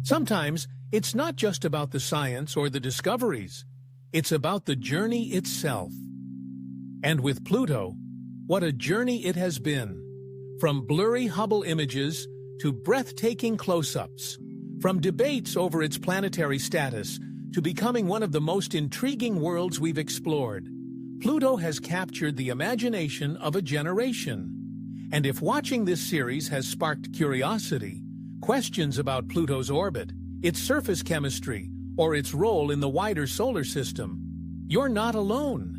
Sometimes, it's not just about the science or the discoveries. It's about the journey itself. And with Pluto, what a journey it has been. From blurry Hubble images to breathtaking close-ups, from debates over its planetary status to becoming one of the most intriguing worlds we've explored, Pluto has captured the imagination of a generation. And if watching this series has sparked curiosity, questions about Pluto's orbit, its surface chemistry, or its role in the wider solar system, you're not alone.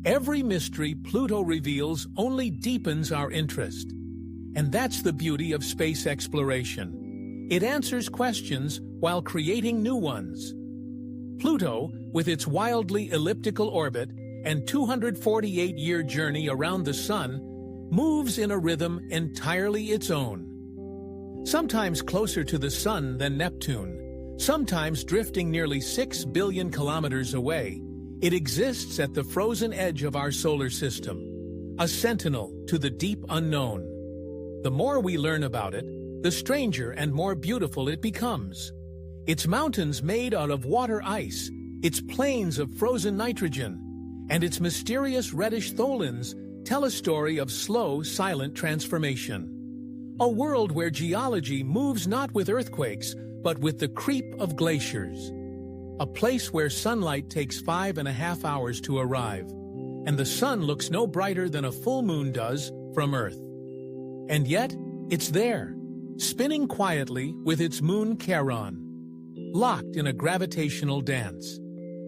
Every mystery Pluto reveals only deepens our interest. And that's the beauty of space exploration. It answers questions while creating new ones. Pluto, with its wildly elliptical orbit and 248-year journey around the Sun, moves in a rhythm entirely its own. Sometimes closer to the Sun than Neptune, sometimes drifting nearly 6 billion kilometers away, it exists at the frozen edge of our solar system, a sentinel to the deep unknown. The more we learn about it, the stranger and more beautiful it becomes. Its mountains made out of water ice, its plains of frozen nitrogen, and its mysterious reddish tholins tell a story of slow, silent transformation. A world where geology moves not with earthquakes, but with the creep of glaciers. A place where sunlight takes 5.5 hours to arrive, and the sun looks no brighter than a full moon does from Earth. And yet, it's there, spinning quietly with its moon Charon, locked in a gravitational dance,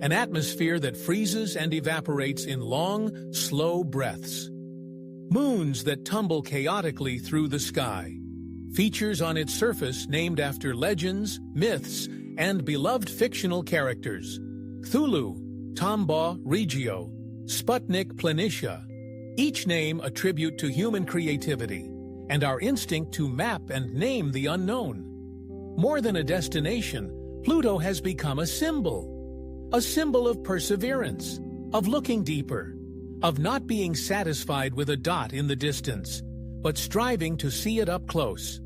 an atmosphere that freezes and evaporates in long, slow breaths. Moons that tumble chaotically through the sky, features on its surface named after legends, myths, and beloved fictional characters. Cthulhu, Tombaugh Regio, Sputnik Planitia, each name a tribute to human creativity and our instinct to map and name the unknown. More than a destination, Pluto has become a symbol of perseverance, of looking deeper, of not being satisfied with a dot in the distance, but striving to see it up close.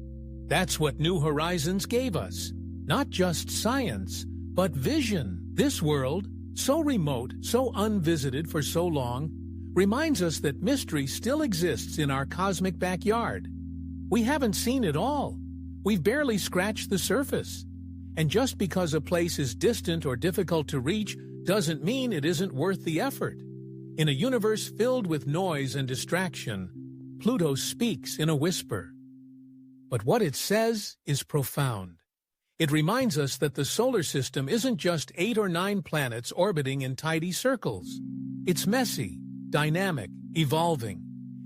That's what New Horizons gave us. Not just science, but vision. This world, so remote, so unvisited for so long, reminds us that mystery still exists in our cosmic backyard. We haven't seen it all. We've barely scratched the surface. And just because a place is distant or difficult to reach doesn't mean it isn't worth the effort. In a universe filled with noise and distraction, Pluto speaks in a whisper. But what it says is profound. It reminds us that the solar system isn't just 8 or 9 planets orbiting in tidy circles. It's messy, dynamic, evolving.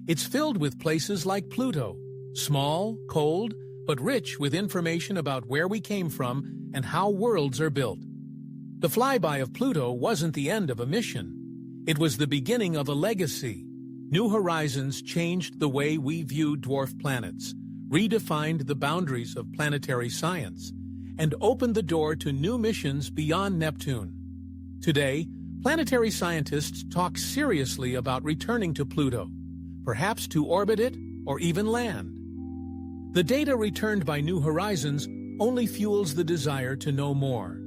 It's filled with places like Pluto, small, cold, but rich with information about where we came from and how worlds are built. The flyby of Pluto wasn't the end of a mission. It was the beginning of a legacy. New Horizons changed the way we view dwarf planets, redefined the boundaries of planetary science, and opened the door to new missions beyond Neptune. Today, planetary scientists talk seriously about returning to Pluto, perhaps to orbit it or even land. The data returned by New Horizons only fuels the desire to know more.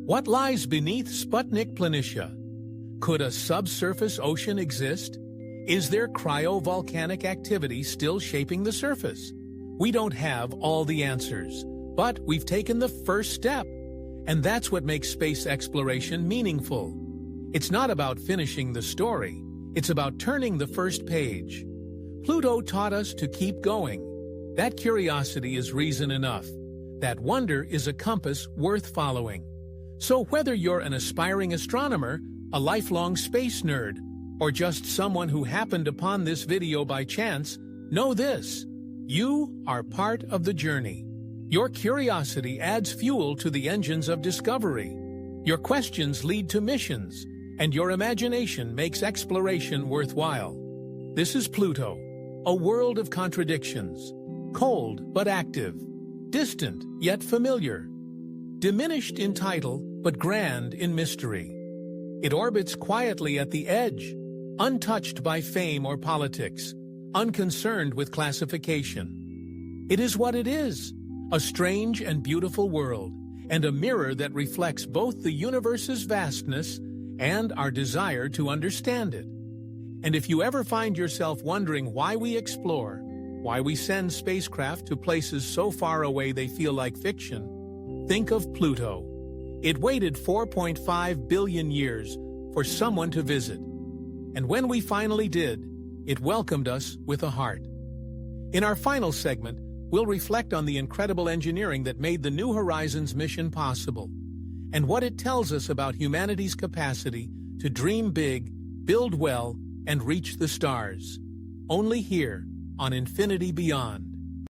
What lies beneath Sputnik Planitia? Could a subsurface ocean exist? Is there cryovolcanic activity still shaping the surface? We don't have all the answers, but we've taken the first step. And that's what makes space exploration meaningful. It's not about finishing the story. It's about turning the first page. Pluto taught us to keep going. That curiosity is reason enough. That wonder is a compass worth following. So whether you're an aspiring astronomer, a lifelong space nerd, or just someone who happened upon this video by chance, know this: you are part of the journey. Your curiosity adds fuel to the engines of discovery. Your questions lead to missions, and your imagination makes exploration worthwhile. This is Pluto, a world of contradictions, cold but active, distant yet familiar, diminished in title but grand in mystery. It orbits quietly at the edge, untouched by fame or politics, unconcerned with classification. It is what it is, a strange and beautiful world, and a mirror that reflects both the universe's vastness and our desire to understand it. And if you ever find yourself wondering why we explore, why we send spacecraft to places so far away they feel like fiction, think of Pluto. It waited 4.5 billion years for someone to visit. And when we finally did, it welcomed us with a heart. In our final segment, we'll reflect on the incredible engineering that made the New Horizons mission possible, and what it tells us about humanity's capacity to dream big, build well, and reach the stars. Only here, on Infinity Beyond.